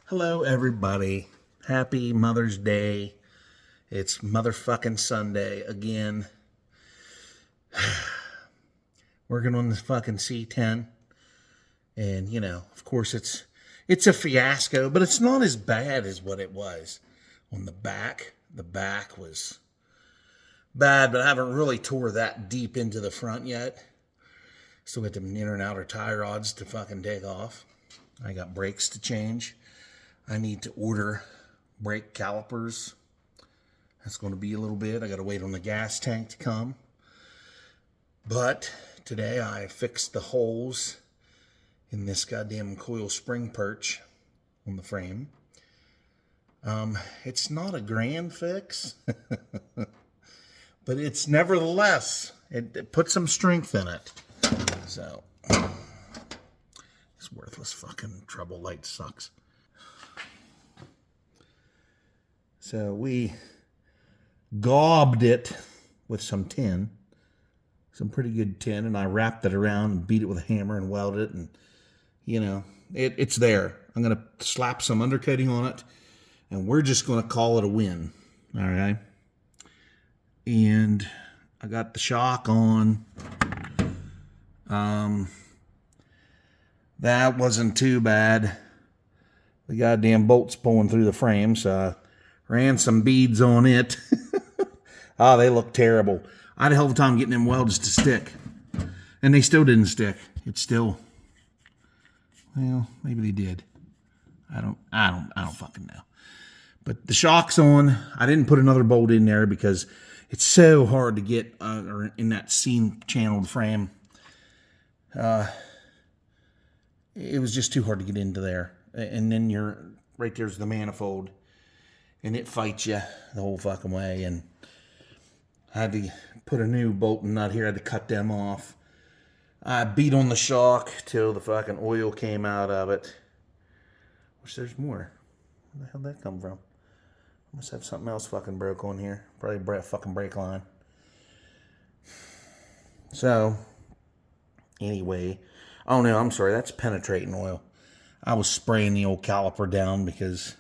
Hello, everybody. Happy Mother's Day. It's motherfucking Sunday again. Working on this fucking C10. And, of course it's a fiasco, but it's not as bad as what it was on the back. The back was bad, but I haven't really tore that deep into the front yet. Still got the inner and outer tie rods to fucking take off. I got brakes to change. I need to order brake calipers. That's going to be a little bit. I got to wait on the gas tank to come. But today I fixed the holes in this goddamn coil spring perch on the frame. It's not a grand fix, but it's nevertheless, it put some strength in it. So, this worthless fucking trouble light sucks. So we gobbed it with some tin, some pretty good tin, and I wrapped it around and beat it with a hammer and welded it, and it's there. I'm going to slap some undercoating on it, and we're just going to call it a win. All right. And I got the shock on. That wasn't too bad. The goddamn bolt's pulling through the frame, so I ran some beads on it. Oh, they look terrible. I had a hell of a time getting them welds to stick. And they still didn't stick. It's still, well, maybe they did. I don't fucking know. But the shock's on. I didn't put another bolt in there because it's so hard to get in that seam channeled frame. It was just too hard to get into there. And then right there's the manifold. And it fights you the whole fucking way. And I had to put a new bolt and nut here. I had to cut them off. I beat on the shock till the fucking oil came out of it. Which there's more. Where the hell did that come from? I must have something else fucking broke on here. Probably a fucking brake line. So, anyway. Oh no, I'm sorry. That's penetrating oil. I was spraying the old caliper down because,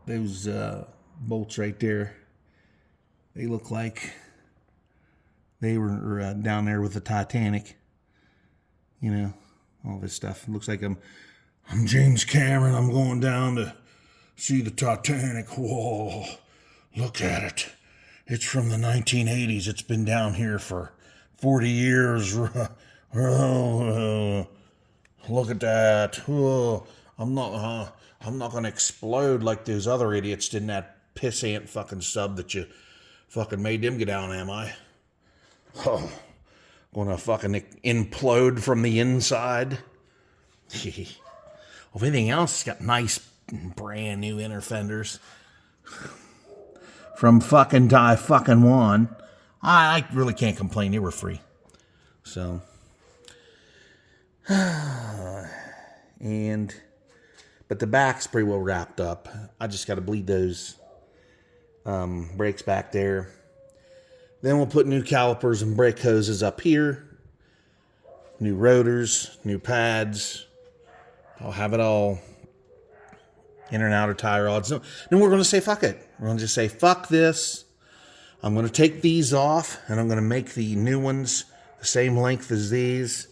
those bolts right there, they look like they were down there with the Titanic. All this stuff. It looks like I'm James Cameron. I'm going down to see the Titanic. Whoa, look at it. It's from the 1980s. It's been down here for 40 years. Oh, look at that. Oh, I'm not going to explode like those other idiots did in that pissant fucking sub that you fucking made them get down, am I? Oh, going to fucking implode from the inside. If anything else, it's got nice brand new inner fenders. From fucking Taiwan. I really can't complain. They were free. So. But the back's pretty well wrapped up. I just got to bleed those brakes back there. Then we'll put new calipers and brake hoses up here. New rotors, new pads. I'll have it all. Inner and outer tie rods. Then we're going to say fuck it. We're going to just say fuck this. I'm going to take these off and I'm going to make the new ones the same length as these.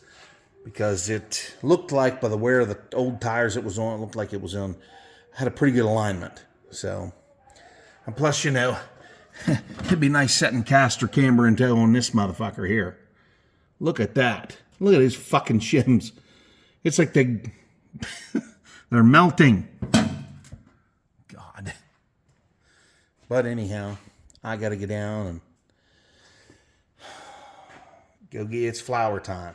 Because it looked like, by the wear of the old tires it was on, it looked like it was on, had a pretty good alignment. So, and plus, it'd be nice setting caster camber and tow on this motherfucker here. Look at that. Look at these fucking shims. It's like they're melting. God. But anyhow, I got to get down and go get it's flower time.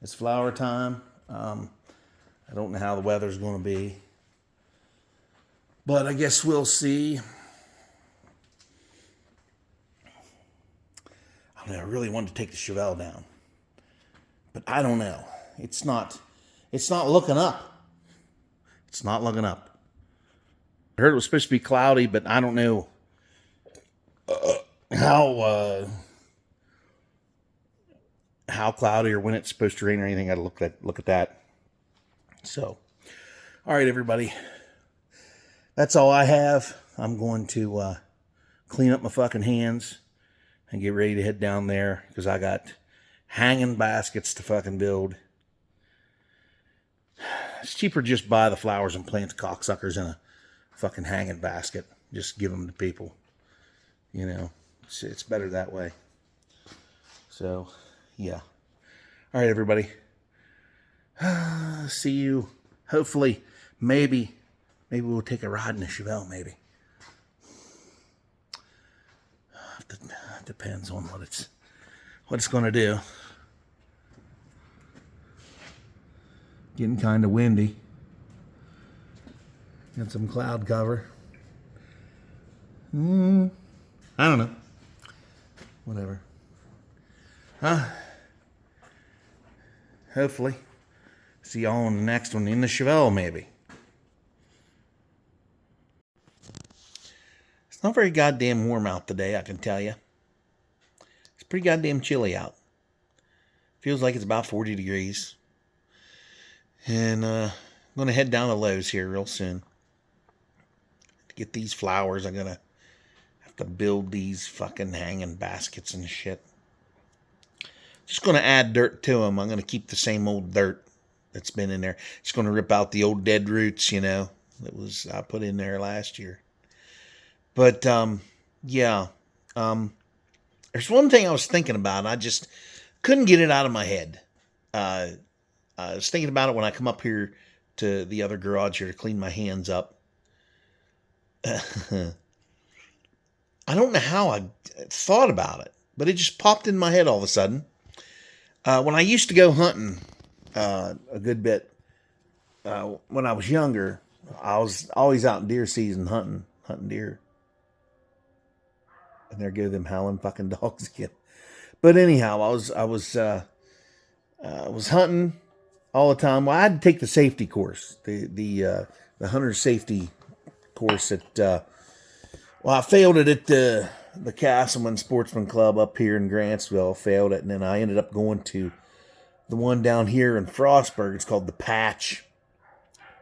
It's flower time. I don't know how the weather's going to be. But I guess we'll see. I don't know, I really wanted to take the Chevelle down. But I don't know. It's not looking up. It's not looking up. I heard it was supposed to be cloudy, but I don't know how cloudy or when it's supposed to rain or anything. I got to look at that. So, all right, everybody. That's all I have. I'm going to clean up my fucking hands and get ready to head down there because I got hanging baskets to fucking build. It's cheaper to just buy the flowers and plant the cocksuckers in a fucking hanging basket. Just give them to people. You know, it's better that way. So, yeah. All right, everybody. See you. Hopefully, maybe we'll take a ride in a Chevelle, maybe. Depends on what it's going to do. Getting kind of windy. Got some cloud cover. I don't know. Whatever. Hopefully. See y'all on the next one in the Chevelle, maybe. It's not very goddamn warm out today, I can tell you. It's pretty goddamn chilly out. Feels like it's about 40 degrees. And I'm going to head down to Lowe's here real soon. To get these flowers, I'm going to have to build these fucking hanging baskets and shit. Just going to add dirt to them. I'm going to keep the same old dirt that's been in there. Just going to rip out the old dead roots, you know, that I put in there last year. But, yeah. There's one thing I was thinking about, and I just couldn't get it out of my head. I was thinking about it when I come up here to the other garage here to clean my hands up. I don't know how I thought about it, but it just popped in my head all of a sudden. When I used to go hunting a good bit, when I was younger, I was always out in deer season hunting deer. And there go them howling fucking dogs again. But anyhow, I was hunting all the time. Well, I had to take the safety course, the hunter safety course at. I failed it at the Castleman Sportsman Club up here in Grantsville. Failed it, and then I ended up going to the one down here in Frostburg. It's called the Patch.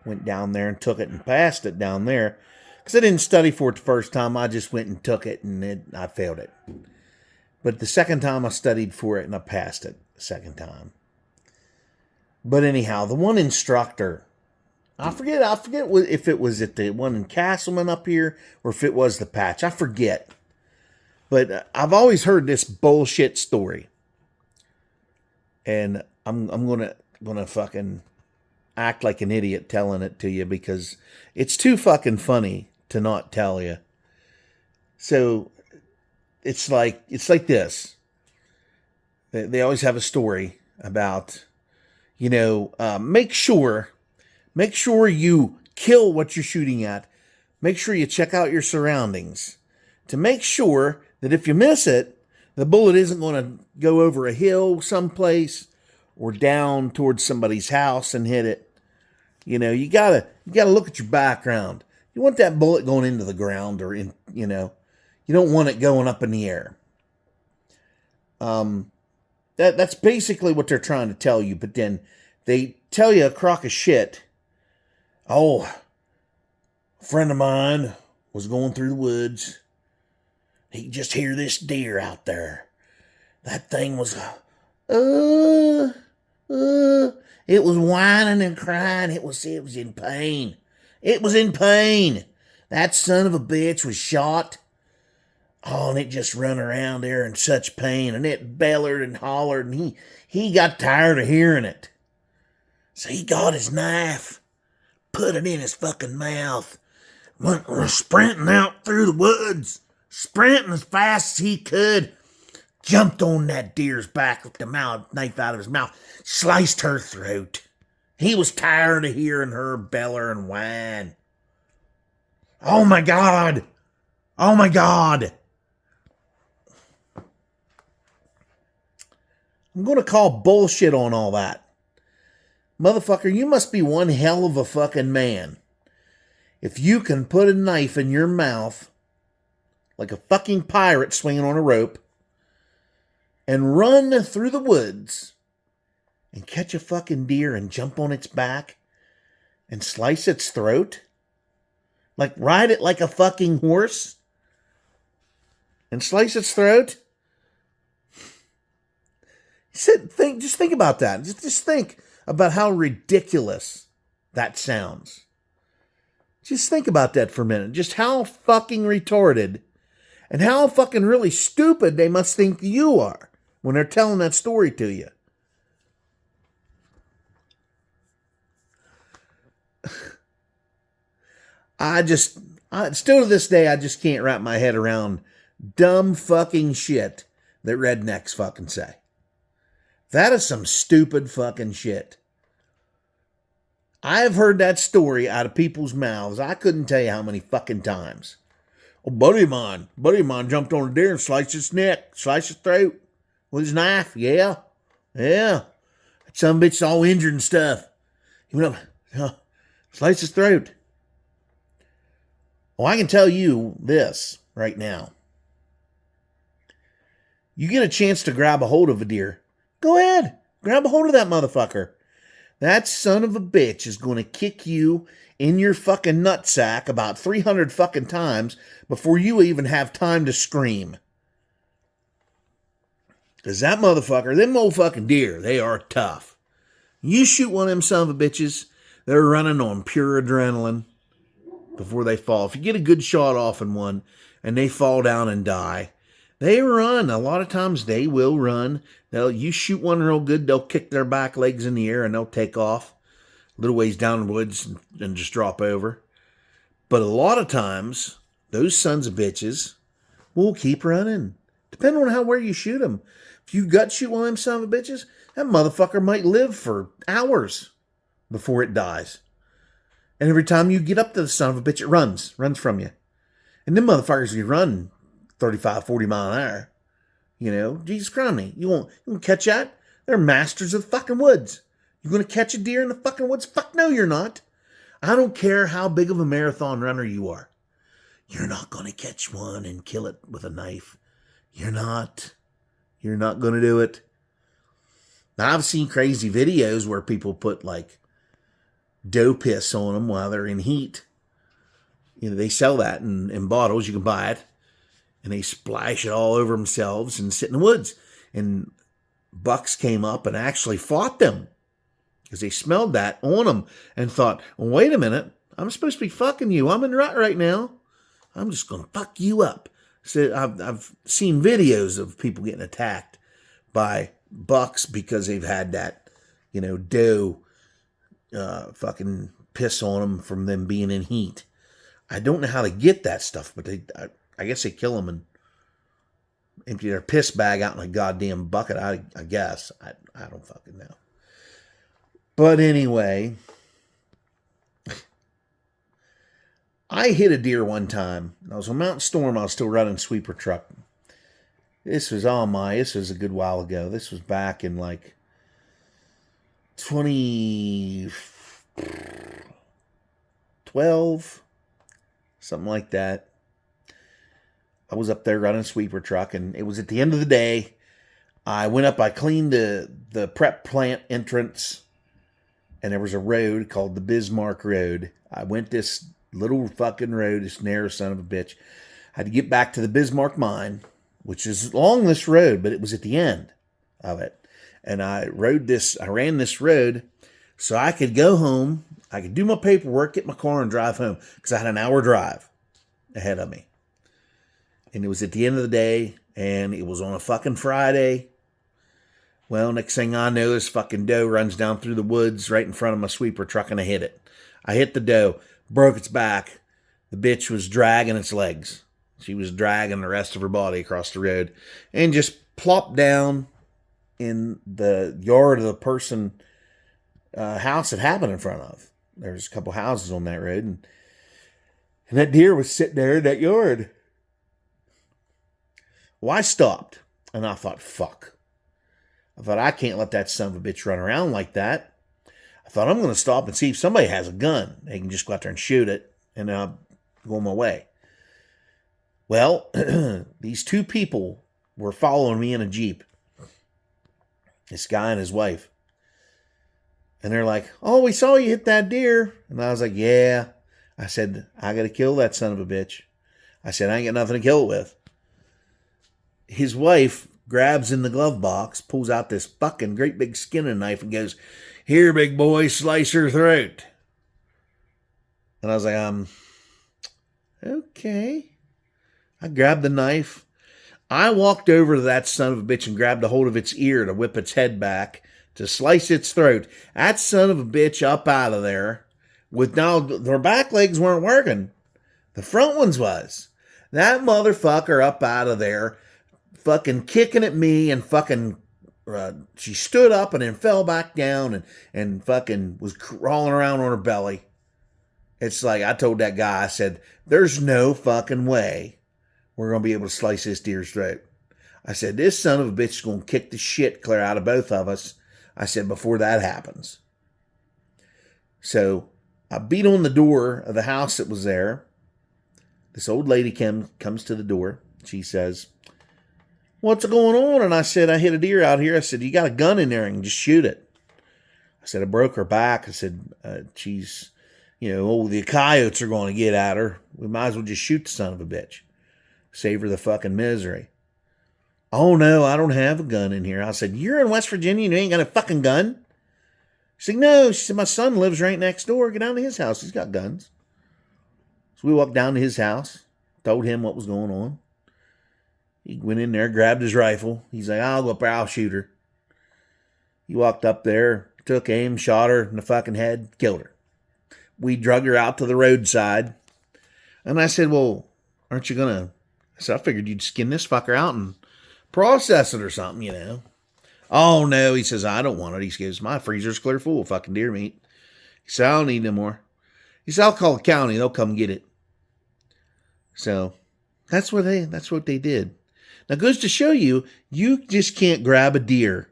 Went down there and took it and passed it down there. Because I didn't study for it the first time. I just went and took it, and I failed it. But the second time I studied for it, and I passed it the second time. But anyhow, the one instructor, I forget if it was at the one in Castleman up here, or if it was the Patch. I forget. But I've always heard this bullshit story. And I'm gonna fucking act like an idiot telling it to you because it's too fucking funny to not tell you. So it's like this. They always have a story about, you know, make sure you kill what you're shooting at. Make sure you check out your surroundings to make sure that if you miss it, the bullet isn't going to go over a hill someplace or down towards somebody's house and hit it. You know, you gotta look at your background. You want that bullet going into the ground or in, you know, you don't want it going up in the air. That's basically what they're trying to tell you, but then they tell you a crock of shit. Oh, a friend of mine was going through the woods. He could just hear this deer out there. That thing was, it was whining and crying. It was in pain. It was in pain. That son of a bitch was shot. Oh, and it just run around there in such pain, and it bellered and hollered, and he got tired of hearing it. So he got his knife, put it in his fucking mouth, went sprinting out through the woods, sprinting as fast as he could, jumped on that deer's back with the knife out of his mouth, sliced her throat. He was tired of hearing her beller and whine. Oh my God! Oh my God! I'm going to call bullshit on all that. Motherfucker, you must be one hell of a fucking man. If you can put a knife in your mouth like a fucking pirate swinging on a rope and run through the woods and catch a fucking deer and jump on its back and slice its throat? Like ride it like a fucking horse and slice its throat? Just think about that. Just think about how ridiculous that sounds. Just think about that for a minute. Just how fucking retarded and how fucking really stupid they must think you are when they're telling that story to you. Still to this day, I just can't wrap my head around dumb fucking shit that rednecks fucking say. That is some stupid fucking shit. I have heard that story out of people's mouths. I couldn't tell you how many fucking times. Oh, buddy of mine jumped on a deer and sliced its neck, sliced its throat with his knife. Yeah. That some bitch's all injured and stuff. He went up, sliced his throat. Well, I can tell you this right now. You get a chance to grab a hold of a deer, go ahead. Grab a hold of that motherfucker. That son of a bitch is going to kick you in your fucking nutsack about 300 fucking times before you even have time to scream. Because that motherfucker, them old fucking deer, they are tough. You shoot one of them son of a bitches, they're running on pure adrenaline before they fall. If you get a good shot off in one and they fall down and die, they run. A lot of times they will run. You shoot one real good, they'll kick their back legs in the air and they'll take off a little ways down the woods and just drop over. But a lot of times, those sons of bitches will keep running, depending on where you shoot them. If you gut shoot one of them son of a bitches, that motherfucker might live for hours before it dies. And every time you get up to the son of a bitch, it runs from you. And them motherfuckers, you run 35, 40 mile an hour. You know, Jesus Christ, you won't catch that? They're masters of the fucking woods. You gonna catch a deer in the fucking woods? Fuck no, you're not. I don't care how big of a marathon runner you are. You're not gonna catch one and kill it with a knife. You're not. You're not gonna do it. Now, I've seen crazy videos where people put like doe piss on them while they're in heat. You know, they sell that in bottles. You can buy it. And they splash it all over themselves and sit in the woods. And bucks came up and actually fought them because they smelled that on them and thought, well, wait a minute, I'm supposed to be fucking you. I'm in the rut right now. I'm just going to fuck you up. So I've seen videos of people getting attacked by bucks because they've had that, doe fucking piss on them from them being in heat. I don't know how they get that stuff, but I guess they kill them and empty their piss bag out in a goddamn bucket. I guess. I don't fucking know. But anyway, I hit a deer one time. I was on Mountain Storm. I was still running sweeper truck. This was a good while ago. This was back in like 2012, something like that. I was up there running sweeper truck, and it was at the end of the day. I went up, I cleaned the prep plant entrance, and there was a road called the Bismarck Road. I went this little fucking road, this narrow son of a bitch. I had to get back to the Bismarck mine, which is along this road, but it was at the end of it. And I ran this road so I could go home, I could do my paperwork, get my car, and drive home, because I had an hour drive ahead of me. And it was at the end of the day, and it was on a fucking Friday. Well, next thing I know, this fucking doe runs down through the woods right in front of my sweeper truck, and I hit it. I hit the doe, broke its back. The bitch was dragging its legs. She was dragging the rest of her body across the road and just plopped down in the yard of the person house it happened in front of. There's a couple houses on that road, and that deer was sitting there in that yard. Well, I stopped, and I thought, fuck. I thought, I can't let that son of a bitch run around like that. I thought, I'm going to stop and see if somebody has a gun. They can just go out there and shoot it, and then I'll go my way. Well, these two people were following me in a Jeep. This guy and his wife. And they're like, oh, we saw you hit that deer. And I was like, yeah. I said, I got to kill that son of a bitch. I said, I ain't got nothing to kill it with. His wife grabs in the glove box, pulls out this fucking great big skinning knife and goes, here, big boy, slice her throat. And I was like, okay. I grabbed the knife. I walked over to that son of a bitch and grabbed a hold of its ear to whip its head back, to slice its throat. That son of a bitch up out of there. With now, their back legs weren't working. The front ones was. That motherfucker up out of there, fucking kicking at me and fucking, she stood up and then fell back down and fucking was crawling around on her belly. It's like, I told that guy, I said, there's no fucking way we're going to be able to slice this deer's throat. I said, this son of a bitch is going to kick the shit clear out of both of us. I said, before that happens. So I beat on the door of the house that was there. This old lady comes to the door. She says, what's going on? And I said, I hit a deer out here. I said, you got a gun in there and just shoot it. I said, I broke her back. I said, she's, the coyotes are going to get at her. We might as well just shoot the son of a bitch. Save her the fucking misery. Oh, no, I don't have a gun in here. I said, you're in West Virginia and you ain't got a fucking gun? She said, no. She said, my son lives right next door. Get down to his house. He's got guns. So we walked down to his house, told him what was going on. He went in there, grabbed his rifle. He's like, I'll go up there, I'll shoot her. He walked up there, took aim, shot her in the fucking head, killed her. We drug her out to the roadside. And I said, well, aren't you going to... I said, I figured you'd skin this fucker out and process it or something, Oh, no, he says, I don't want it. He goes, my freezer's clear full of fucking deer meat. He said, I don't need no more. He said, I'll call the county. They'll come get it. So that's what they did. Now, it goes to show you, you just can't grab a deer.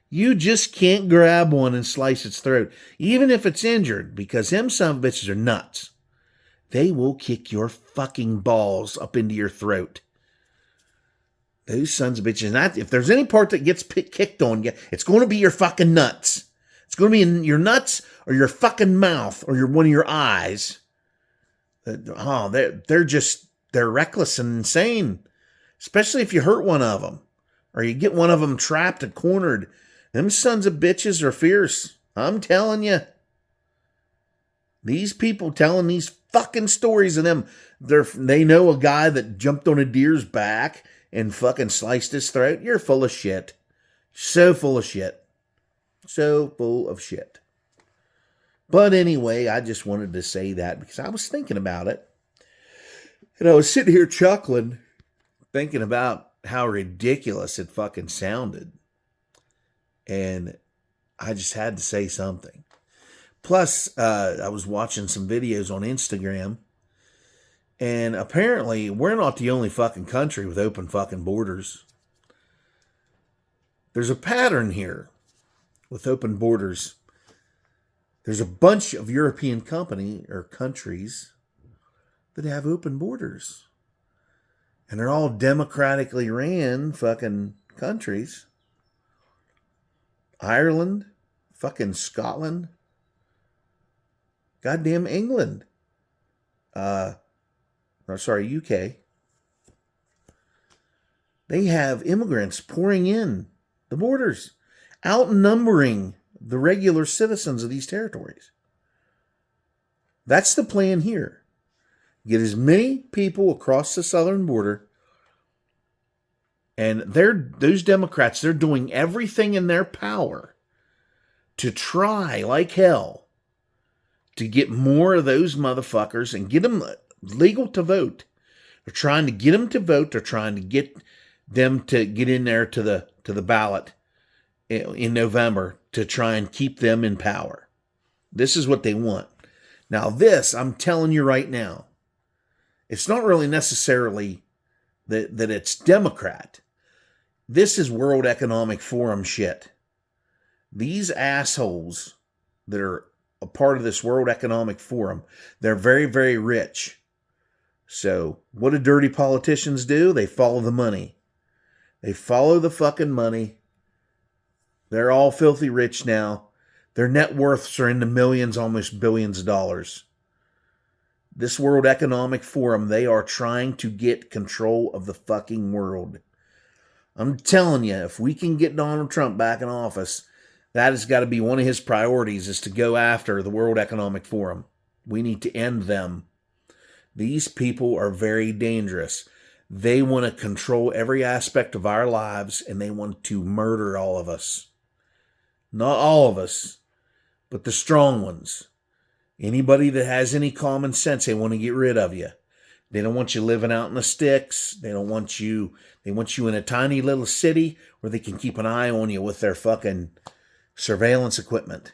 You just can't grab one and slice its throat, even if it's injured, because them son of bitches are nuts. They will kick your fucking balls up into your throat. Those sons of bitches. And if there's any part that gets kicked on you, it's going to be your fucking nuts. It's going to be in your nuts or your fucking mouth or one of your eyes. They're reckless and insane. Especially if you hurt one of them. Or you get one of them trapped and cornered. Them sons of bitches are fierce. I'm telling you. These people telling these fucking stories of them, they know a guy that jumped on a deer's back and fucking sliced his throat. You're full of shit. So full of shit. So full of shit. But anyway, I just wanted to say that because I was thinking about it. And I was sitting here chuckling, thinking about how ridiculous it fucking sounded. And I just had to say something. Plus, I was watching some videos on Instagram. And apparently, we're not the only fucking country with open fucking borders. There's a pattern here with open borders. There's a bunch of European countries that have open borders. And they're all democratically ran fucking countries. Ireland, fucking Scotland, goddamn England. UK. They have immigrants pouring in the borders, outnumbering the regular citizens of these territories. That's the plan here. Get as many people across the southern border, and those Democrats, they're doing everything in their power to try like hell to get more of those motherfuckers and get them legal to vote. They're trying to get them to vote. They're trying to get them to get in there to the ballot in November to try and keep them in power. This is what they want. Now this, I'm telling you right now, it's not really necessarily that it's Democrat. This is World Economic Forum shit. These assholes that are a part of this World Economic Forum, they're very, very rich. So what do dirty politicians do? They follow the money. They follow the fucking money. They're all filthy rich now. Their net worths are in the millions, almost billions of dollars. This World Economic Forum, they are trying to get control of the fucking world. I'm telling you, if we can get Donald Trump back in office, that has got to be one of his priorities, is to go after the World Economic Forum. We need to end them. These people are very dangerous. They want to control every aspect of our lives, and they want to murder all of us. Not all of us, but the strong ones. Anybody that has any common sense, they want to get rid of you. They don't want you living out in the sticks. They want you in a tiny little city where they can keep an eye on you with their fucking surveillance equipment.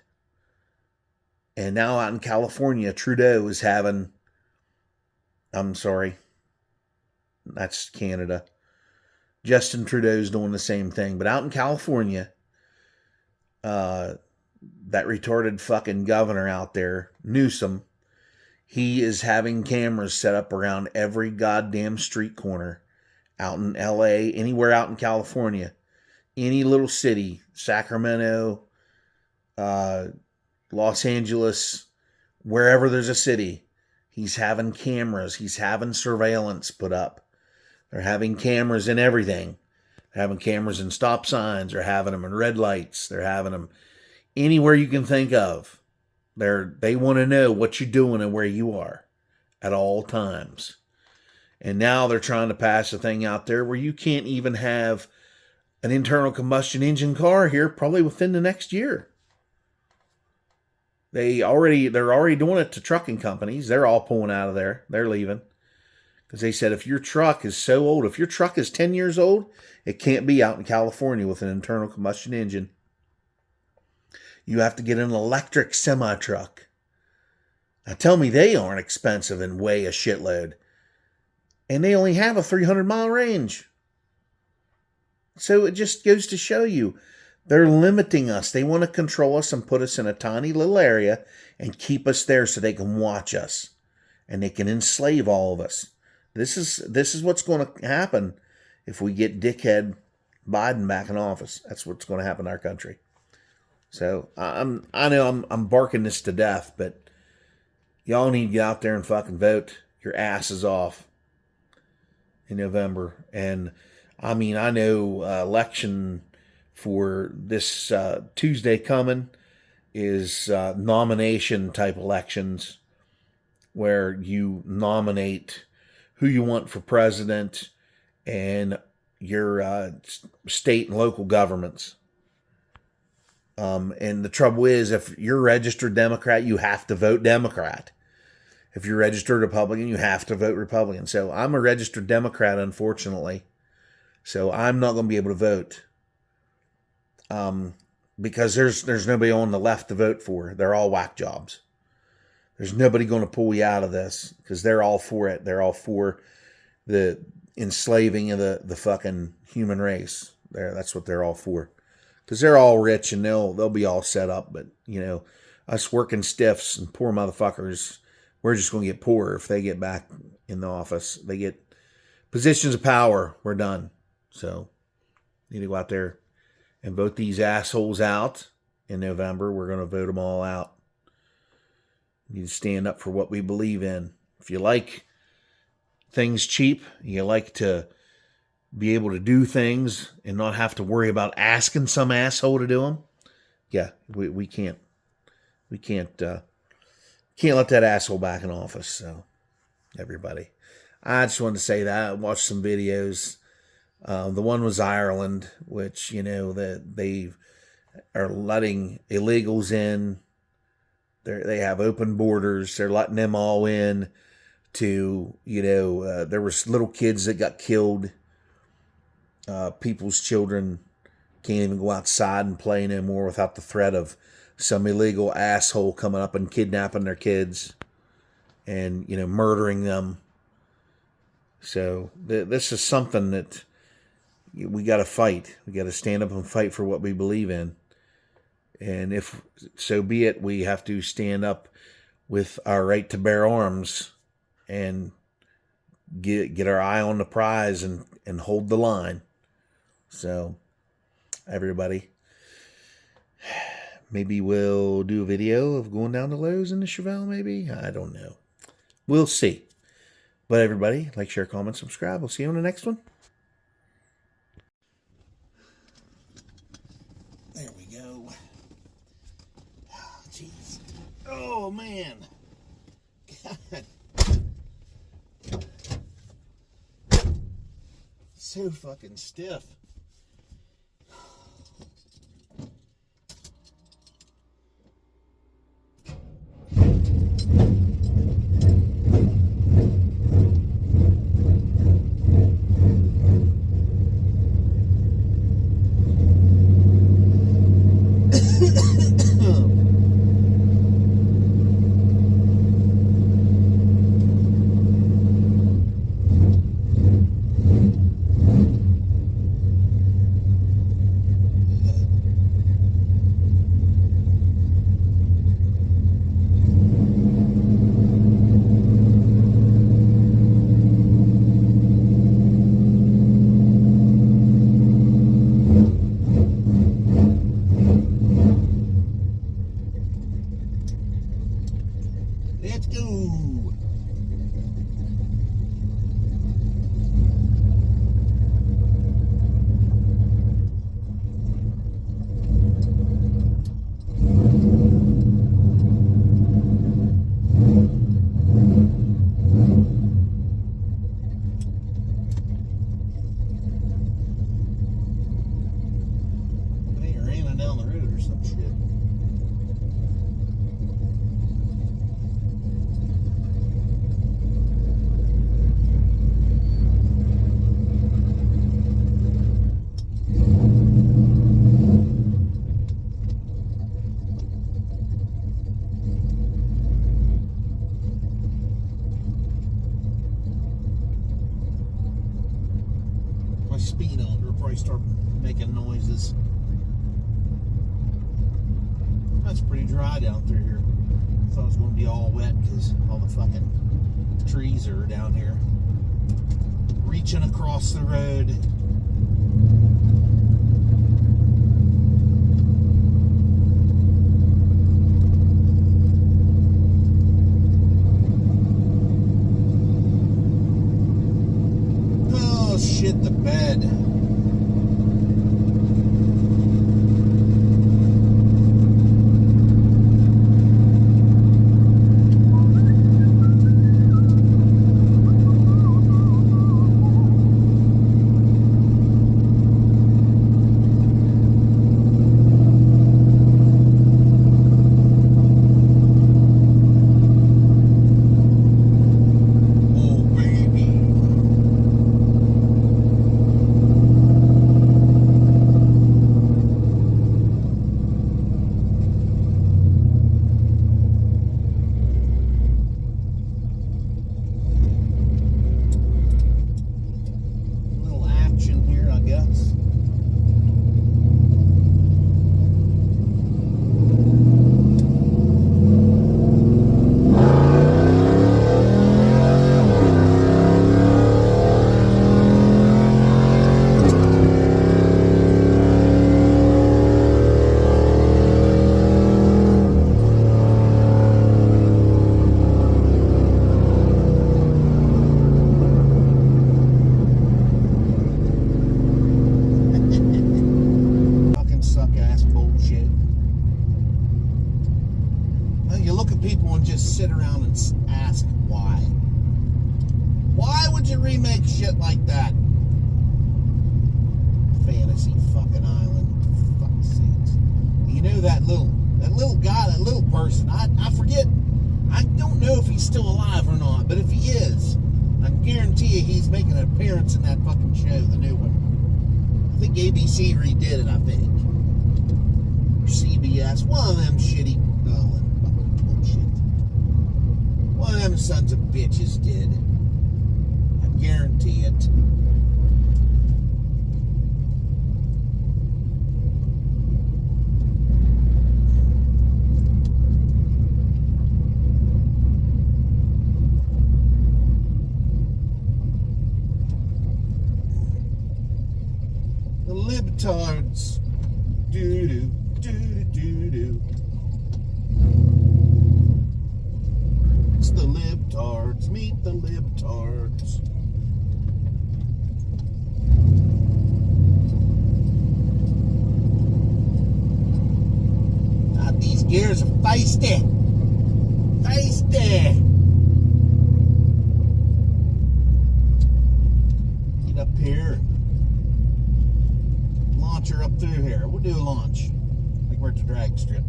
And now out in California, Trudeau is having, I'm sorry, that's Canada. Justin Trudeau's doing the same thing. But out in California, that retarded fucking governor out there, Newsom, he is having cameras set up around every goddamn street corner out in LA, anywhere out in California, any little city, Sacramento, Los Angeles, wherever there's a city, he's having cameras, he's having surveillance put up. They're having cameras in everything. They're having cameras in stop signs, they're having them in red lights, they're having them anywhere you can think of. They want to know what you're doing and where you are at all times. And now they're trying to pass a thing out there where you can't even have an internal combustion engine car here probably within the next year. They're already doing it to trucking companies. They're all pulling out of there. They're leaving. Because they said if your truck is so old, if your truck is 10 years old, it can't be out in California with an internal combustion engine. You have to get an electric semi-truck. Now tell me they aren't expensive and weigh a shitload. And they only have a 300-mile range. So it just goes to show you, they're limiting us. They want to control us and put us in a tiny little area and keep us there so they can watch us. And they can enslave all of us. This is what's going to happen if we get dickhead Biden back in office. That's what's going to happen in our country. So I know I'm barking this to death, but y'all need to get out there and fucking vote your asses off in November. And I mean, I know election for this Tuesday coming is nomination type elections where you nominate who you want for president and your state and local governments. And the trouble is, if you're a registered Democrat, you have to vote Democrat. If you're a registered Republican, you have to vote Republican. So I'm a registered Democrat, unfortunately. So I'm not going to be able to vote. Because there's nobody on the left to vote for. They're all whack jobs. There's nobody going to pull you out of this because they're all for it. They're all for the enslaving of the fucking human race. That's what they're all for. Because they're all rich and they'll be all set up. But, you know, us working stiffs and poor motherfuckers, we're just going to get poorer if they get back in the office. They get positions of power. We're done. So, you need to go out there and vote these assholes out in November. We're going to vote them all out. You need to stand up for what we believe in. If you like things cheap, you like to be able to do things and not have to worry about asking some asshole to do them. Yeah, we can't let that asshole back in office. So, everybody, I just wanted to say that. I watched some videos. The one was Ireland, which, you know, that they are letting illegals in. They have open borders. They're letting them all in to, you know, there was little kids that got killed. People's children can't even go outside and play no more without the threat of some illegal asshole coming up and kidnapping their kids and, you know, murdering them. So this is something that we got to fight. We got to stand up and fight for what we believe in. And if so be it, we have to stand up with our right to bear arms and get our eye on the prize and hold the line. So, everybody, Maybe we'll do a video of going down to Lowe's in the Chevelle, maybe? I don't know. We'll see. But everybody, like, share, comment, subscribe. We'll see you on the next one. There we go. Oh, jeez. Oh, man. God. So fucking stiff. Let's go. Hey, you're aiming down the road or some shit. My speed on, will probably start making noises. That's pretty dry down through here. I thought it was going to be all wet because all the fucking trees are down here reaching across the road. Oh shit, the bed. People and just sit around and ask why. Why would you remake shit like that? Fantasy fucking island, for fuck's sakes. You know that little guy, that little person. I forget. I don't know if he's still alive or not, but if he is, I guarantee you he's making an appearance in that fucking show, the new one. I think ABC redid it. I think, or CBS, one of them shitty. One of them sons of bitches did. I guarantee it. The libtards. Doo doo doo doo doo. do. It's the libtards, meet the libtards. God, these gears are feisty. Feisty. Get up here. Launch her up through here. We'll do a launch. Like we're at the drag strip.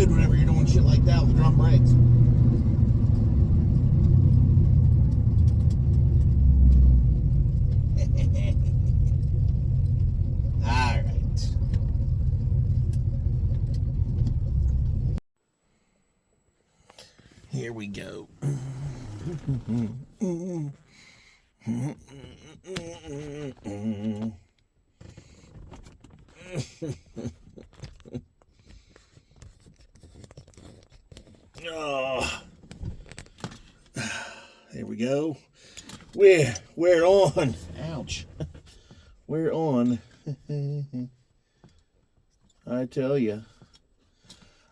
Whenever you're doing shit like that with the drum brakes. All right. Here we go. Oh, there we go. We're on. Ouch. We're on. I tell you,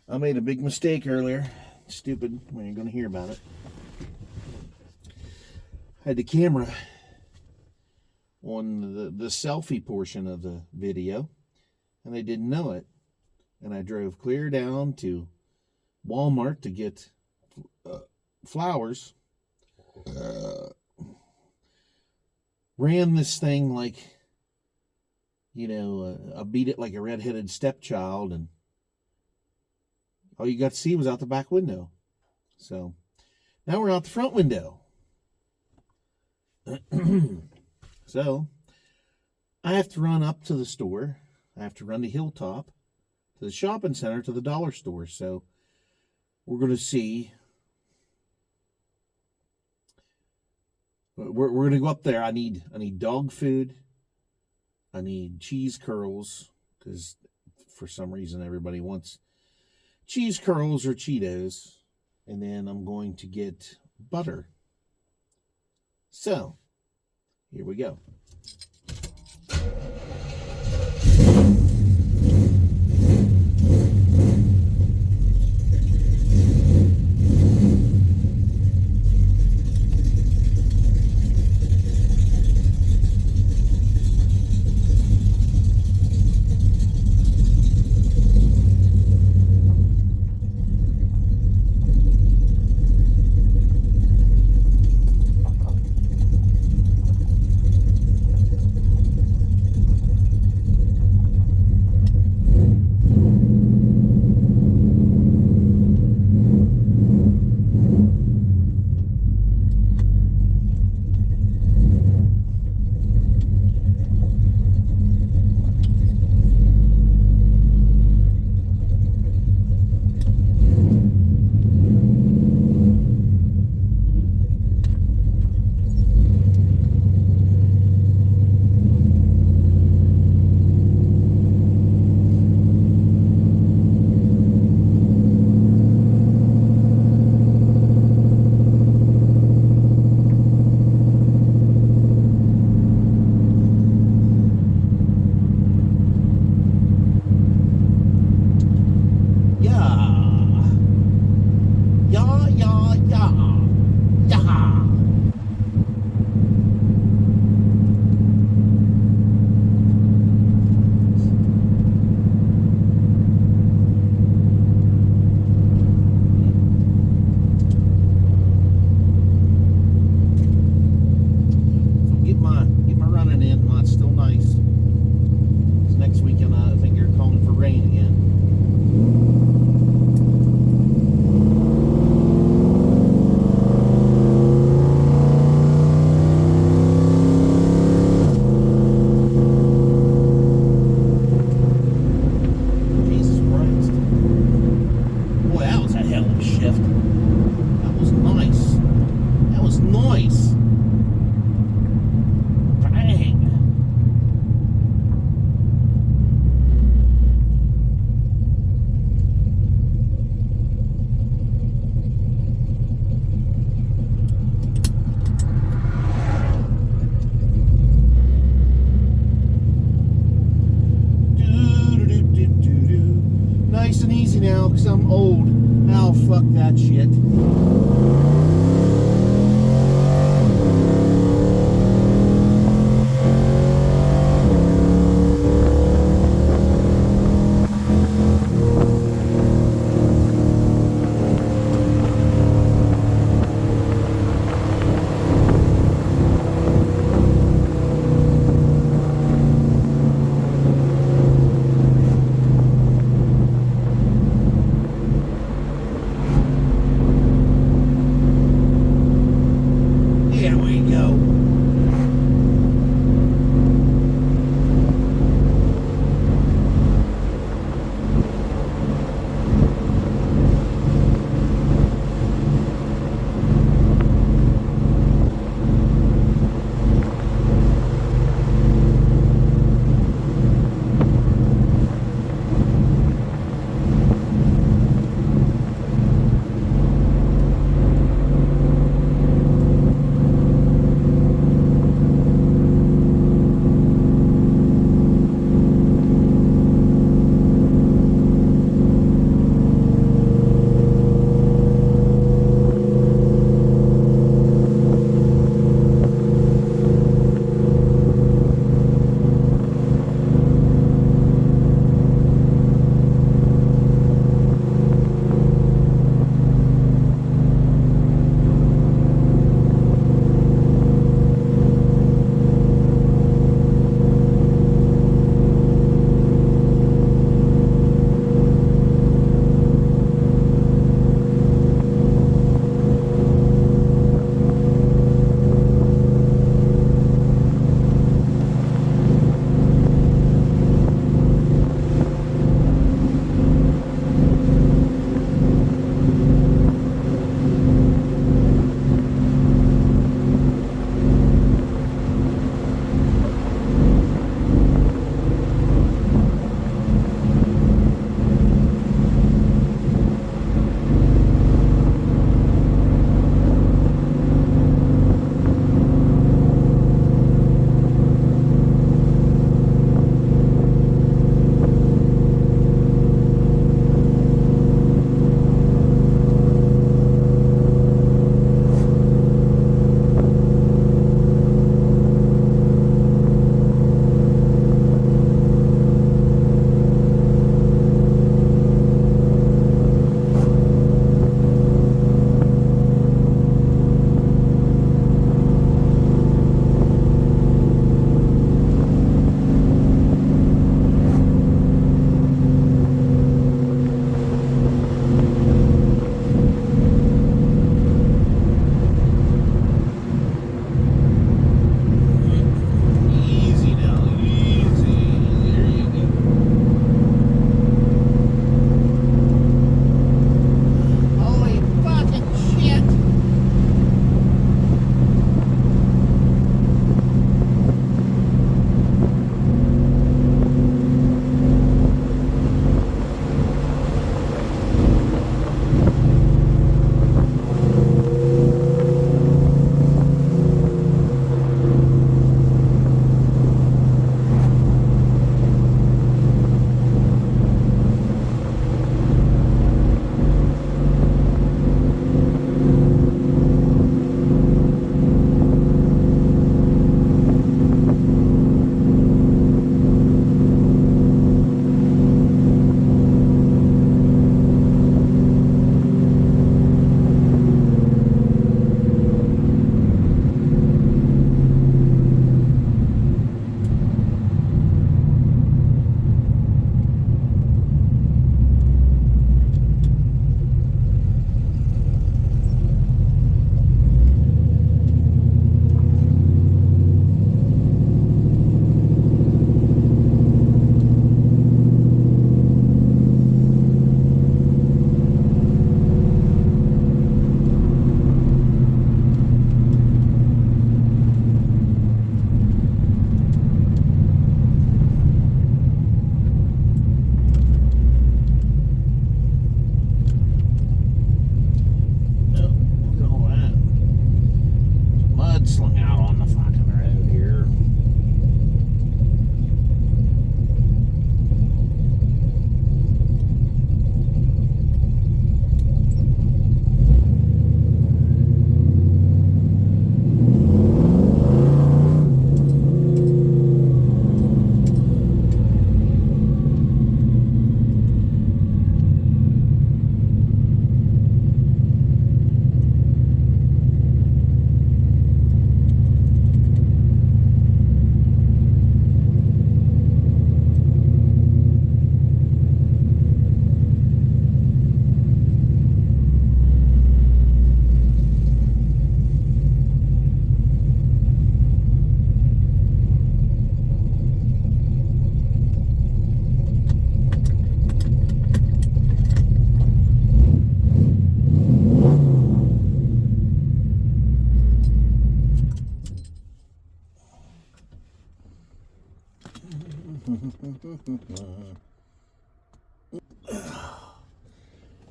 I made a big mistake earlier. Stupid. When you're going to hear about it. I had the camera on the selfie portion of the video, and I didn't know it. And I drove clear down to Walmart to get flowers. Ran this thing like, I beat it like a redheaded stepchild, and all you got to see was out the back window. So now we're out the front window. So I have to run up to the store. I have to run to Hilltop, to the shopping center, to the dollar store. So we're going to see. We're going to go up there. I need dog food. I need cheese curls, because for some reason everybody wants cheese curls or Cheetos. And then I'm going to get butter. So, here we go. now because I'm old. Oh, fuck that shit.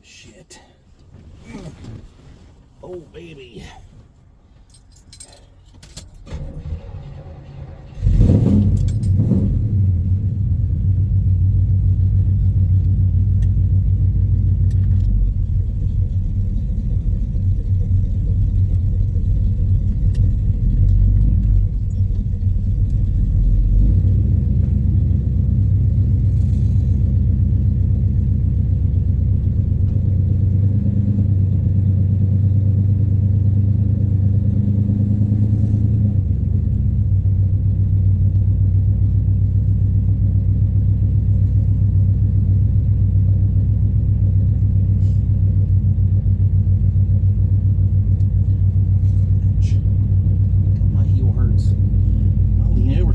Shit. Oh, baby.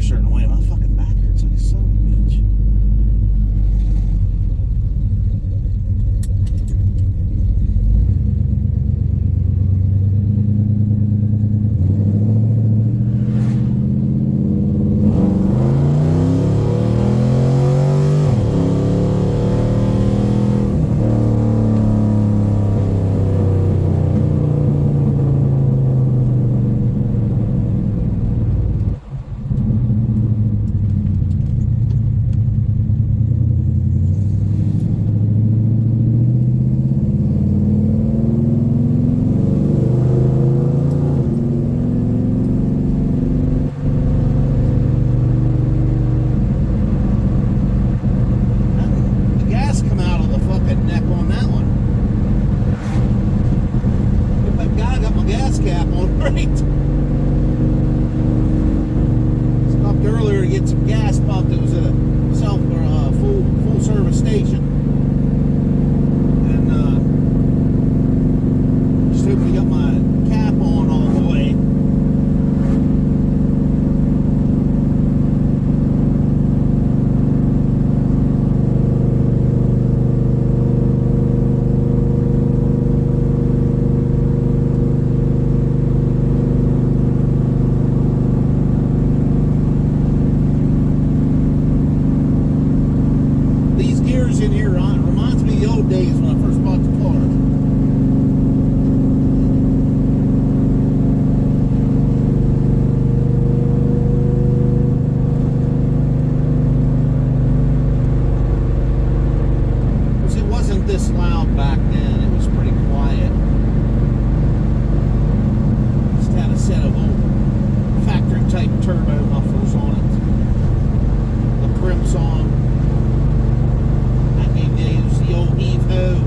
Certain way, my fucking back hurts like a son of a bitch. Stopped earlier to get some gas pumped. It was at a full service station, and just hoping to get my cap on all the way. In here reminds me of the old days when I first bought the car. Because it wasn't this loud back then. It was pretty quiet. Just had a set of old factory type turbo mufflers on it. The crimps on. The old Evo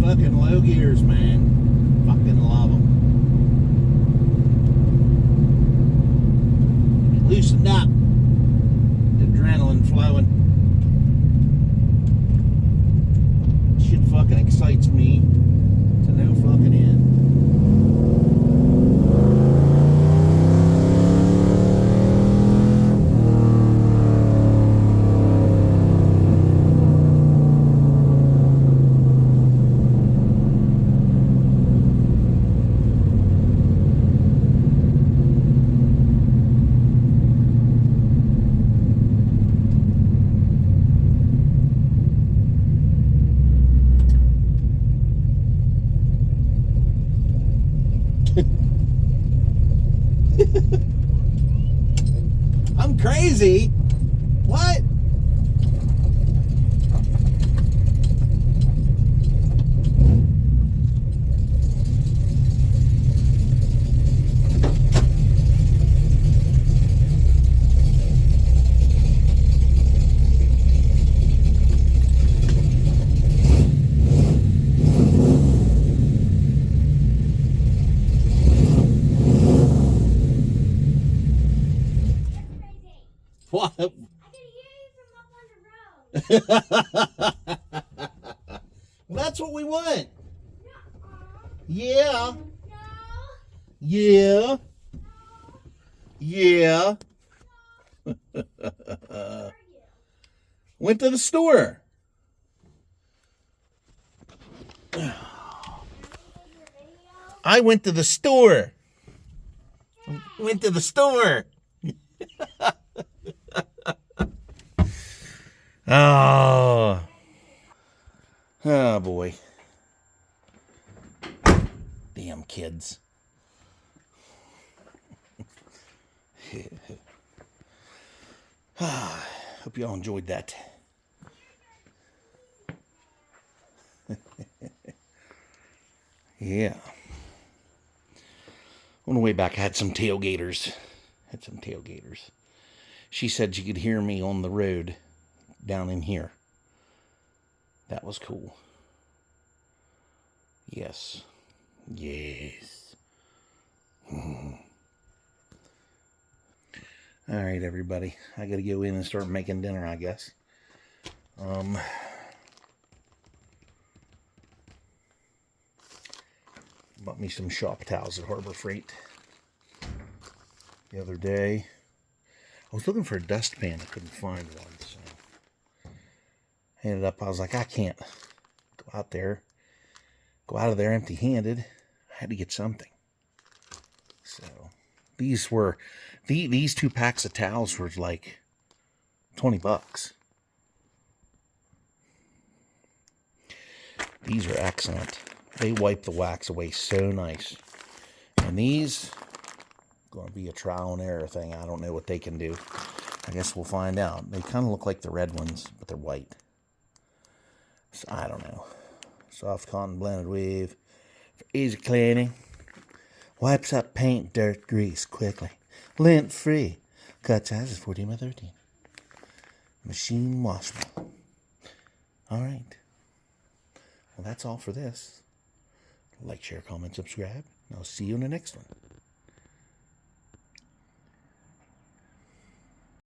fucking low gears, man. Fucking love them. Loosened up. Adrenaline flowing. Shit fucking excites me to no fucking end. I'm crazy. What? What? I can hear you from up on the road. That's what we want. Yeah. Yeah. Yeah. Went to the store. I went to the store. Went to the store. Oh. Oh boy. Damn kids. Hope y'all enjoyed that. Yeah. On the way back, I had some tailgaters. She said she could hear me on the road down in here. That was cool. Yes. Yes. All right, everybody. I got to go in and start making dinner, I guess. Bought me some shop towels at Harbor Freight the other day. I was looking for a dustpan. I couldn't find one, so I ended up, I was like, I can't go out of there empty-handed. I had to get something. So these were, these 2 packs of towels were like $20. These are excellent. They wipe the wax away so nice. And these, going to be a trial and error thing. I don't know what they can do. I guess we'll find out. They kind of look like the red ones, but they're white. So I don't know. Soft cotton blended weave for easy cleaning. Wipes up paint, dirt, grease quickly. Lint free. Cut size is 14 by 13. Machine washable. All right. Well, that's all for this. Like, share, comment, subscribe. And I'll see you in the next one.